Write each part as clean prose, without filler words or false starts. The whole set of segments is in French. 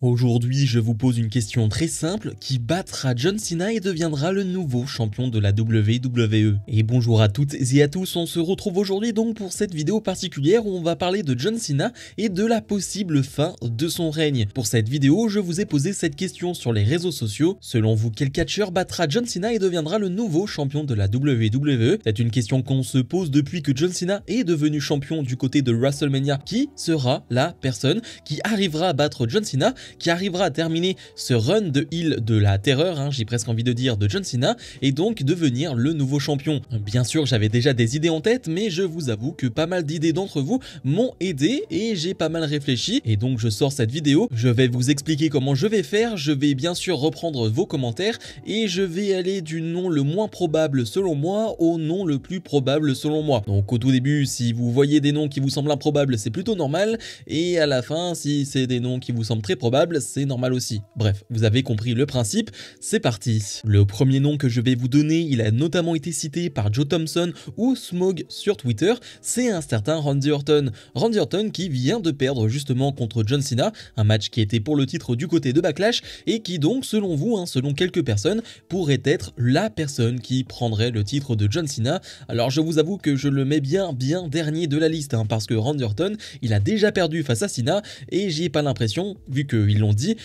Aujourd'hui, je vous pose une question très simple qui battra John Cena et deviendra le nouveau champion de la WWE. Et bonjour à toutes et à tous, on se retrouve aujourd'hui donc pour cette vidéo particulière où on va parler de John Cena et de la possible fin de son règne. Pour cette vidéo, je vous ai posé cette question sur les réseaux sociaux. Selon vous, quel catcheur battra John Cena et deviendra le nouveau champion de la WWE? C'est une question qu'on se pose depuis que John Cena est devenu champion du côté de WrestleMania. Qui sera la personne qui arrivera à battre John Cena, qui arrivera à terminer ce run de heel de la terreur, j'ai presque envie de dire, de John Cena, et donc devenir le nouveau champion. Bien sûr, j'avais déjà des idées en tête, mais je vous avoue que pas mal d'idées d'entre vous m'ont aidé et j'ai pas mal réfléchi, et donc je sors cette vidéo. Je vais vous expliquer comment je vais faire, je vais bien sûr reprendre vos commentaires, et je vais aller du nom le moins probable selon moi au nom le plus probable selon moi. Donc au tout début, si vous voyez des noms qui vous semblent improbables, c'est plutôt normal, et à la fin, si c'est des noms qui vous semblent très probables, c'est normal aussi. Bref, vous avez compris le principe, c'est parti. Le premier nom que je vais vous donner, il a notamment été cité par Joe Thompson ou Smog sur Twitter, c'est un certain Randy Orton. Randy Orton qui vient de perdre justement contre John Cena, un match qui était pour le titre du côté de Backlash et qui donc, selon vous, selon quelques personnes, pourrait être la personne qui prendrait le titre de John Cena. Alors je vous avoue que je le mets bien dernier de la liste, parce que Randy Orton, il a déjà perdu face à Cena et j'ai pas l'impression, vu qu'ils l'ont dit,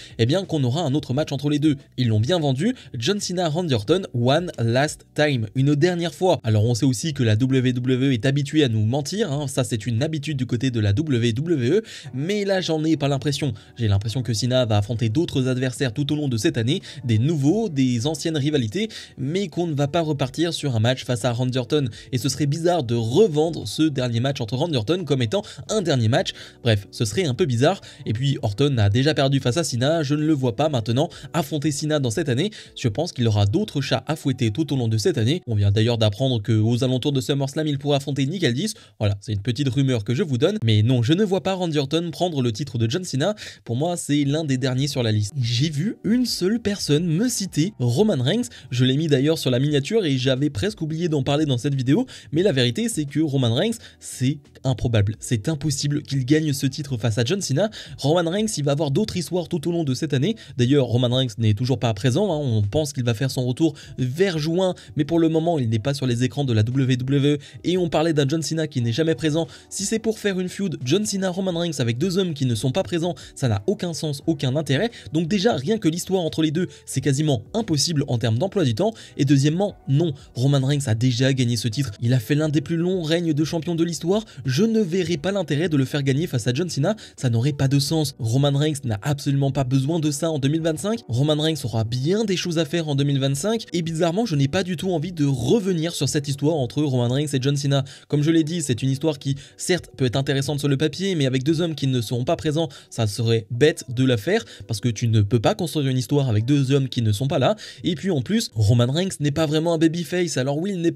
qu'on aura un autre match entre les deux. Ils l'ont bien vendu, John Cena, Randy Orton, one last time, une dernière fois. Alors on sait aussi que la WWE est habituée à nous mentir, ça c'est une habitude du côté de la WWE, mais là j'en ai pas l'impression. J'ai l'impression que Cena va affronter d'autres adversaires tout au long de cette année, des nouveaux, des anciennes rivalités, mais qu'on ne va pas repartir sur un match face à Randy Orton. Et ce serait bizarre de revendre ce dernier match entre Randy Orton comme étant un dernier match. Bref, ce serait un peu bizarre. Et puis Orton a déjà perdu face à Cena, je ne le vois pas maintenant affronter Cena dans cette année. Je pense qu'il aura d'autres chats à fouetter tout au long de cette année. On vient d'ailleurs d'apprendre qu'aux alentours de SummerSlam, il pourrait affronter Nick Aldis. Voilà, c'est une petite rumeur que je vous donne. Mais non, je ne vois pas Randy Orton prendre le titre de John Cena. Pour moi, c'est l'un des derniers sur la liste. J'ai vu une seule personne me citer, Roman Reigns. Je l'ai mis d'ailleurs sur la miniature et j'avais presque oublié d'en parler dans cette vidéo. Mais la vérité, c'est que Roman Reigns, c'est improbable. C'est impossible qu'il gagne ce titre face à John Cena. Roman Reigns, il va avoir d'autres histoires tout au long de cette année. D'ailleurs, Roman Reigns n'est toujours pas présent, on pense qu'il va faire son retour vers juin, mais pour le moment, il n'est pas sur les écrans de la WWE, et on parlait d'un John Cena qui n'est jamais présent. Si c'est pour faire une feud John Cena, Roman Reigns avec deux hommes qui ne sont pas présents, ça n'a aucun sens, aucun intérêt. Donc déjà, rien que l'histoire entre les deux, c'est quasiment impossible en termes d'emploi du temps. Et deuxièmement, non, Roman Reigns a déjà gagné ce titre. Il a fait l'un des plus longs règnes de champion de l'histoire. Je ne verrai pas l'intérêt de le faire gagner face à John Cena, ça n'aurait pas de sens. Roman Reigns n'a absolument pas besoin de ça en 2025. Roman Reigns aura bien des choses à faire en 2025 et bizarrement, je n'ai pas du tout envie de revenir sur cette histoire entre Roman Reigns et John Cena. Comme je l'ai dit, c'est une histoire qui, certes, peut être intéressante sur le papier, mais avec deux hommes qui ne seront pas présents, ça serait bête de la faire parce que tu ne peux pas construire une histoire avec deux hommes qui ne sont pas là. Et puis en plus, Roman Reigns n'est pas vraiment un babyface. Alors oui, il n'est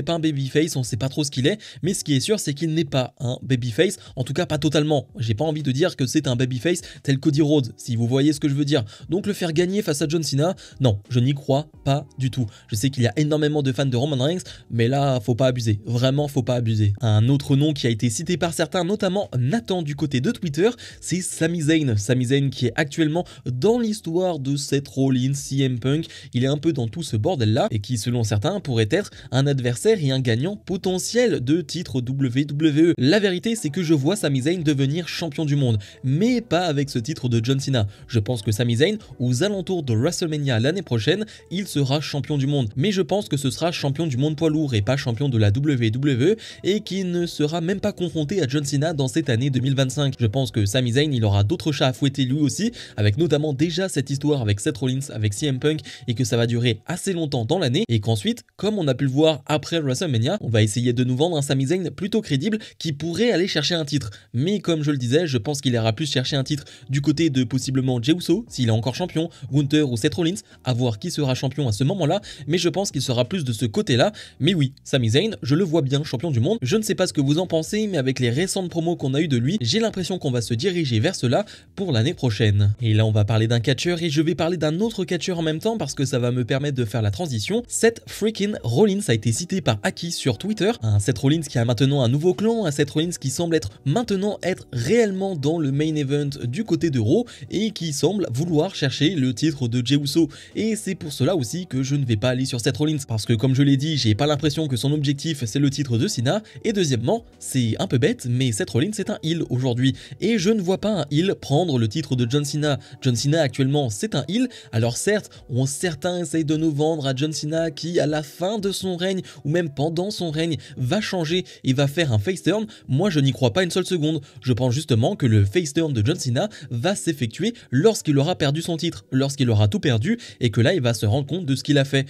pas un babyface, on sait pas trop ce qu'il est, mais ce qui est sûr, c'est qu'il n'est pas un babyface, en tout cas pas totalement. J'ai pas envie de dire que c'est un babyface tel Cody Rhodes, si vous voyez ce que je veux dire. Donc le faire gagner face à John Cena, non, je n'y crois pas du tout. Je sais qu'il y a énormément de fans de Roman Reigns, mais là, faut pas abuser. Vraiment, faut pas abuser. Un autre nom qui a été cité par certains, notamment Nathan du côté de Twitter, c'est Sami Zayn. Sami Zayn qui est actuellement dans l'histoire de Seth Rollins, CM Punk. Il est un peu dans tout ce bordel-là et qui, selon certains, pourrait être un adversaire et un gagnant potentiel de titre WWE. La vérité, c'est que je vois Sami Zayn devenir champion du monde, mais pas avec ce titre de John Cena. Je pense que Sami Zayn, aux alentours de WrestleMania l'année prochaine, il sera champion du monde. Mais je pense que ce sera champion du monde poids lourd et pas champion de la WWE et qu'il ne sera même pas confronté à John Cena dans cette année 2025. Je pense que Sami Zayn, il aura d'autres chats à fouetter lui aussi, avec notamment déjà cette histoire avec Seth Rollins, avec CM Punk, et que ça va durer assez longtemps dans l'année, et qu'ensuite, comme on a pu le voir après WrestleMania, on va essayer de nous vendre un Sami Zayn plutôt crédible qui pourrait aller chercher un titre. Mais comme je le disais, je pense qu'il ira plus chercher un titre du côté de possiblement Jey Uso, s'il est encore champion, Gunther ou Seth Rollins, à voir qui sera champion à ce moment-là, mais je pense qu'il sera plus de ce côté-là. Mais oui, Sami Zayn, je le vois bien champion du monde. Je ne sais pas ce que vous en pensez, mais avec les récentes promos qu'on a eu de lui, j'ai l'impression qu'on va se diriger vers cela pour l'année prochaine. Et là, on va parler d'un catcheur et je vais parler d'un autre catcheur en même temps parce que ça va me permettre de faire la transition. Seth freaking Rollins a été cité par Aki sur Twitter, un Seth Rollins qui a maintenant un nouveau clan, un Seth Rollins qui semble être maintenant réellement dans le main event du côté de euros et qui semble vouloir chercher le titre de Jey Uso. Et c'est pour cela aussi que je ne vais pas aller sur Seth Rollins, parce que comme je l'ai dit, j'ai pas l'impression que son objectif c'est le titre de Cena, et deuxièmement, c'est un peu bête, mais Seth Rollins c'est un heel aujourd'hui, et je ne vois pas un heel prendre le titre de John Cena. John Cena actuellement c'est un heel, alors certes, certains essayent de nous vendre à John Cena qui à la fin de son règne, ou même pendant son règne, va changer et va faire un face turn. Moi je n'y crois pas une seule seconde, je pense justement que le face turn de John Cena va s'effectuer lorsqu'il aura perdu son titre, lorsqu'il aura tout perdu, et que là il va se rendre compte de ce qu'il a fait,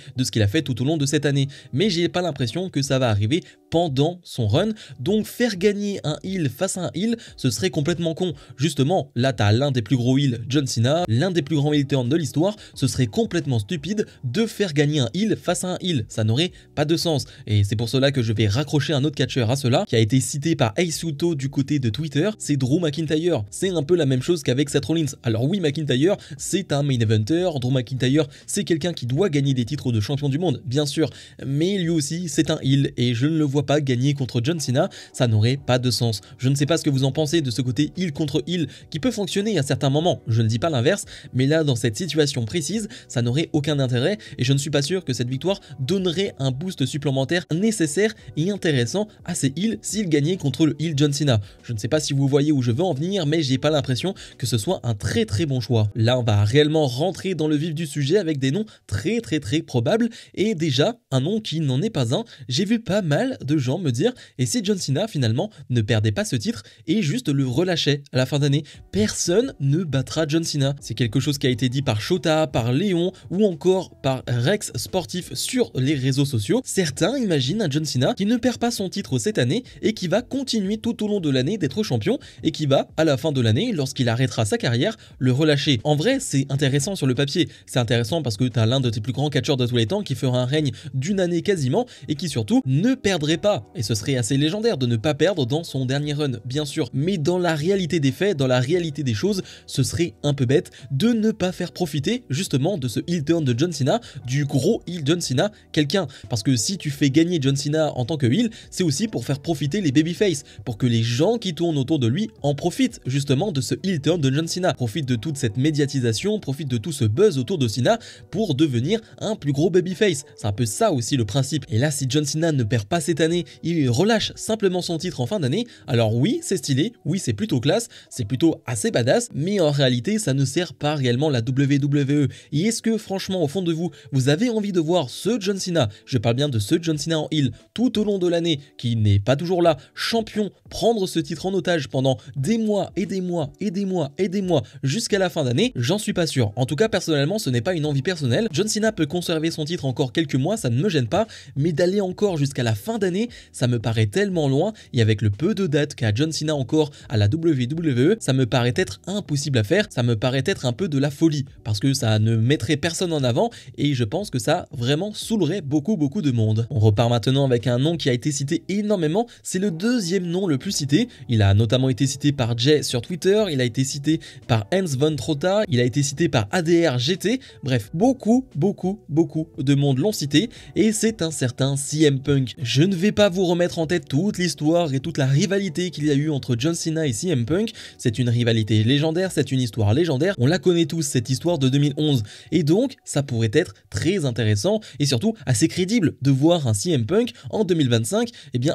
tout au long de cette année. Mais j'ai pas l'impression que ça va arriver pendant son run, donc faire gagner un heel face à un heel, ce serait complètement con. Justement, là t'as l'un des plus gros heels, John Cena, l'un des plus grands heel turns de l'histoire, ce serait complètement stupide de faire gagner un heel face à un heel, ça n'aurait pas de sens. Et c'est pour cela que je vais raccrocher un autre catcheur à cela, qui a été cité par Ace Uto du côté de Twitter, c'est Drew McIntyre. C'est un peu la même chose qu'avec Seth Rollins. Alors oui, McIntyre, c'est un main eventer, Drew McIntyre, c'est quelqu'un qui doit gagner des titres de champion du monde, bien sûr, mais lui aussi c'est un heel, et je ne le vois pas gagner contre John Cena, ça n'aurait pas de sens. Je ne sais pas ce que vous en pensez de ce côté heel contre heel, qui peut fonctionner à certains moments, je ne dis pas l'inverse, mais là dans cette situation précise, ça n'aurait aucun intérêt, et je ne suis pas sûr que cette victoire donnerait un boost supplémentaire nécessaire et intéressant à ces heels s'ils gagnaient contre le heel John Cena. Je ne sais pas si vous voyez où je veux en venir, mais j'ai pas l'impression que ce soit un très bon choix. Là on va réellement rentrer dans le vif du sujet avec des noms très probables, et déjà un nom qui n'en est pas un. J'ai vu pas mal de gens me dire, et si John Cena finalement ne perdait pas ce titre et juste le relâchait à la fin d'année, personne ne battra John Cena. C'est quelque chose qui a été dit par Shota, par Léon ou encore par Rex Sportif sur les réseaux sociaux. Certains imaginent un John Cena qui ne perd pas son titre cette année et qui va continuer tout au long de l'année d'être champion, et qui va à la fin de l'année, lorsqu'il arrêtera sa carrière, le relâcher. En vrai c'est intéressant sur le papier, c'est intéressant parce que tu as l'un de tes plus grands catcheurs de tous les temps qui fera un règne d'une année quasiment, et qui surtout ne perdrait pas, et ce serait assez légendaire de ne pas perdre dans son dernier run, bien sûr, mais dans la réalité des faits, dans la réalité des choses, ce serait un peu bête de ne pas faire profiter justement de ce heel turn de John Cena, du gros heel John Cena, quelqu'un, parce que si tu fais gagner John Cena en tant que heel, c'est aussi pour faire profiter les babyface, pour que les gens qui tournent autour de lui en profitent justement de ce heel turn de John Cena, profitent de toute cette médiatisation, profitent de tout ce buzz autour de Cena pour devenir un plus gros babyface. C'est un peu ça aussi le principe. Et là si John Cena ne perd pas cette année, il relâche simplement son titre en fin d'année, alors oui c'est stylé, oui c'est plutôt classe, c'est plutôt assez badass, mais en réalité ça ne sert pas réellement la WWE. Et est-ce que franchement au fond de vous, vous avez envie de voir ce John Cena, je parle bien de ce John Cena en heel, tout au long de l'année, qui n'est pas toujours là, champion, prendre ce titre en otage pendant des mois et des mois et des mois et des mois jusqu'à la fin d'année? J'en suis pas sûr. En tout cas personnellement ce n'est pas une envie personnelle. John Cena peut conserver son titre encore quelques mois, ça ne me gêne pas, mais d'aller encore jusqu'à la fin d'année, ça me paraît tellement loin, et avec le peu de dates qu'a John Cena encore à la WWE, ça me paraît être impossible à faire, ça me paraît être un peu de la folie, parce que ça ne mettrait personne en avant, et je pense que ça vraiment saoulerait beaucoup de monde. On repart maintenant avec un nom qui a été cité énormément, c'est le deuxième nom le plus cité, il a notamment été cité par Jay sur Twitter, il a été cité par Hans von Trotta, il a été cité par ADR GT, bref, beaucoup de monde l'ont cité, et c'est un certain CM Punk. Je ne vais pas vous remettre en tête toute l'histoire et toute la rivalité qu'il y a eu entre John Cena et CM Punk, c'est une rivalité légendaire, c'est une histoire légendaire, on la connaît tous cette histoire de 2011, et donc ça pourrait être très intéressant et surtout assez crédible de voir un CM Punk en 2025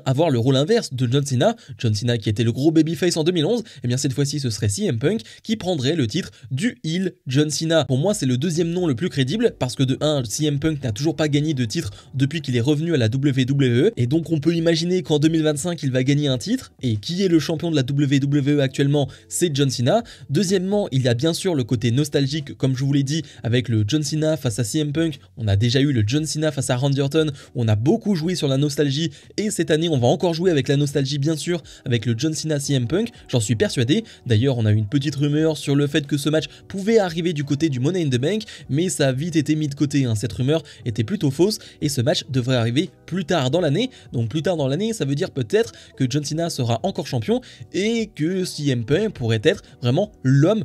avoir le rôle inverse de John Cena qui était le gros babyface en 2011, cette fois-ci ce serait CM Punk qui prendrait le titre du heel John Cena. Pour moi c'est le deuxième nom le plus crédible, parce que de 1, CM Punk n'a toujours pas gagné de titre depuis qu'il est revenu à la WWE, et donc on peut imaginer qu'en 2025 il va gagner un titre, et qui est le champion de la WWE actuellement? C'est John Cena. Deuxièmement, il y a bien sûr le côté nostalgique, comme je vous l'ai dit, avec le John Cena face à CM Punk, on a déjà eu le John Cena face à Randy Orton, on a beaucoup joué sur la nostalgie, et cette année on va encore jouer avec la nostalgie bien sûr, avec le John Cena CM Punk, j'en suis persuadé. D'ailleurs on a eu une petite rumeur sur le fait que ce match pouvait arriver du côté du Money in the Bank, mais ça a vite été mis de côté, cette rumeur était plutôt fausse, et ce match devrait arriver plus tard dans l'année, donc plus tard dans l'année ça veut dire peut-être que John Cena sera encore champion, et que CM Punk pourrait être vraiment l'homme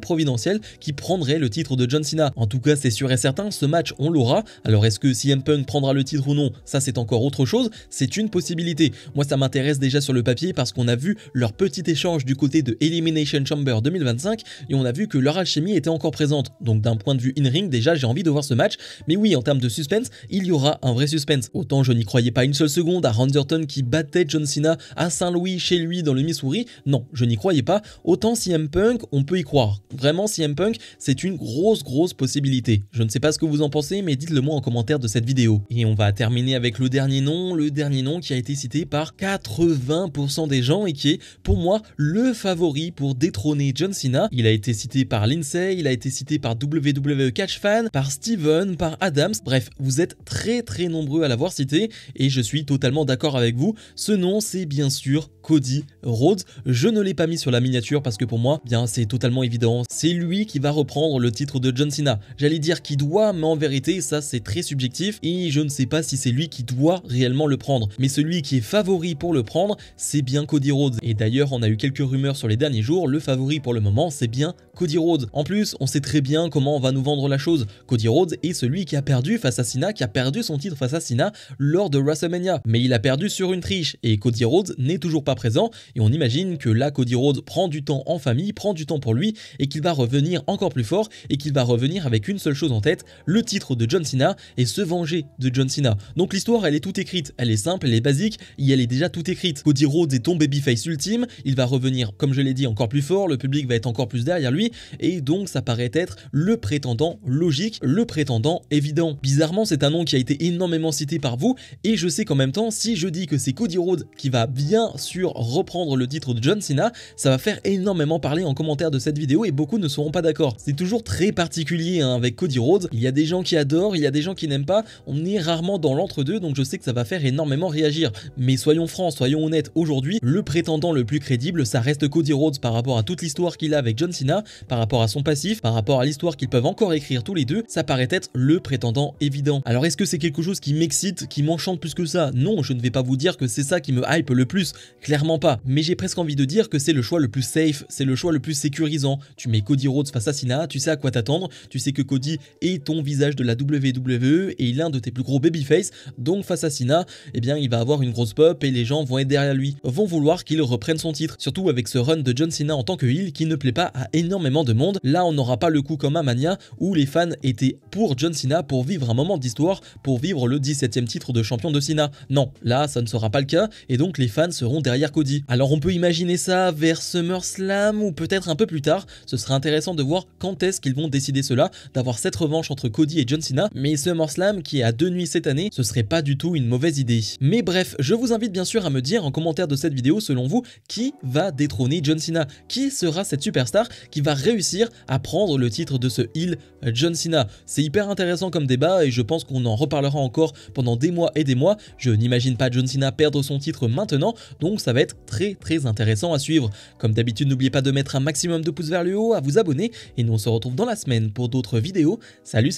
providentiel qui prendrait le titre de John Cena. En tout cas c'est sûr et certain, ce match on l'aura. Alors est-ce que CM Punk prendra le titre ou non, ça c'est encore autre chose, c'est une possibilité. Moi ça m'intéresse déjà sur le papier parce qu'on a vu leur petit échange du côté de Elimination Chamber 2025 et on a vu que leur alchimie était encore présente. Donc d'un point de vue in-ring, déjà j'ai envie de voir ce match. Mais oui, en termes de suspense, il y aura un vrai suspense. Autant je n'y croyais pas une seule seconde à Randy Orton qui battait John Cena à Saint-Louis chez lui dans le Missouri. Non, je n'y croyais pas. Autant CM Punk, on peut y croire. Vraiment, CM Punk, c'est une grosse possibilité. Je ne sais pas ce que vous en pensez, mais dites-le moi en commentaire de cette vidéo. Et on va terminer avec le dernier nom qui a été cité par 80% des gens et qui est pour moi le favori pour détrôner John Cena. Il a été cité par Lindsay, il a été cité par WWE Catch Fan, par Steven, par Adams. Bref, vous êtes très nombreux à l'avoir cité et je suis totalement d'accord avec vous. Ce nom, c'est bien sûr Cody Rhodes. Je ne l'ai pas mis sur la miniature parce que pour moi, bien c'est totalement évident. C'est lui qui va reprendre le titre de John Cena. J'allais dire qu'il doit, mais en vérité, ça c'est très subjectif et je ne sais pas si c'est lui qui doit réellement le prendre. Mais celui qui est favori pour le prendre, c'est bien Cody Rhodes. Et d'ailleurs, on a eu quelques rumeurs sur les derniers jours. Le favori pour le moment, c'est bien Cody Rhodes. En plus, on sait très bien comment on va nous vendre la chose. Cody Rhodes est celui qui a perdu face à Cena, qui a perdu son titre face à Cena lors de WrestleMania. Mais il a perdu sur une triche et Cody Rhodes n'est toujours pas présent et on imagine que là, Cody Rhodes prend du temps en famille, prend du temps pour lui et qu'il va revenir encore plus fort et qu'il va revenir avec une seule chose en tête, le titre de John Cena et se venger de John Cena. Donc l'histoire, elle est toute écrite, elle est simple, elle est basique et elle est déjà toute écrite. Cody Rhodes est ton babyface ultime, il va revenir, comme je l'ai dit, encore plus fort, le public va être encore plus derrière lui et donc ça paraît être le prétendant logique, le prétendant évident. Bizarrement, c'est un nom qui a été énormément cité par vous et je sais qu'en même temps, si je dis que c'est Cody Rhodes qui va bien sûr reprendre le titre de John Cena, ça va faire énormément parler en commentaire de cette vidéo et beaucoup ne seront pas d'accord. C'est toujours très particulier avec Cody Rhodes, il y a des gens qui adorent, il y a des gens qui n'aiment pas, on est rarement dans l'entre-deux donc je sais que ça va faire énormément réagir. Mais soyons francs, soyons honnêtes, aujourd'hui, le prétendant le plus crédible, ça reste Cody Rhodes par rapport à toute l'histoire qu'il a avec John Cena, par rapport à son passif, par rapport à l'histoire qu'ils peuvent encore écrire tous les deux, ça paraît être le prétendant évident. Alors est-ce que c'est quelque chose qui m'excite, qui m'enchante plus que ça? Non, je ne vais pas vous dire que c'est ça qui me hype le plus, clairement pas. Mais j'ai presque envie de dire que c'est le choix le plus safe, c'est le choix le plus sécurisant. Tu mets Cody Rhodes face à Cena, tu sais à quoi t'attendre, tu sais que Cody est ton visage de la WWE et l'un de tes plus gros babyface, donc face à Cena, eh bien il va avoir une grosse pop et les gens vont être derrière lui, vont vouloir qu'il reprenne son titre. Surtout avec ce run de John Cena en tant que heel qui ne plaît pas à énormément de monde. Là on n'aura pas le coup comme à Mania où les fans étaient pour John Cena pour vivre un moment d'histoire, pour vivre le 17e titre de champion de Cena. Non, là ça ne sera pas le cas et donc les fans seront derrière Cody. Alors on peut imaginer ça vers SummerSlam ou peut-être un peu plus tard, ce sera intéressant de voir quand est-ce qu'ils vont décider cela, d'avoir cette revanche entre Cody et John Cena, mais SummerSlam qui est à 2 nuits cette année, ce serait pas du tout une mauvaise idée. Mais bref, je vous invite bien sûr à me dire en commentaire de cette vidéo selon vous qui va détrôner John Cena, qui sera cette superstar qui va réussir à prendre le titre de ce heel John Cena. C'est hyper intéressant comme débat et je pense qu'on en reparlera encore pendant des mois et des mois. Je n'imagine pas John Cena perdre son titre maintenant, donc ça va être très intéressant à suivre. Comme d'habitude, n'oubliez pas de mettre un maximum de pouces vers le haut, à vous abonner et nous on se retrouve dans la semaine pour d'autres vidéos. Salut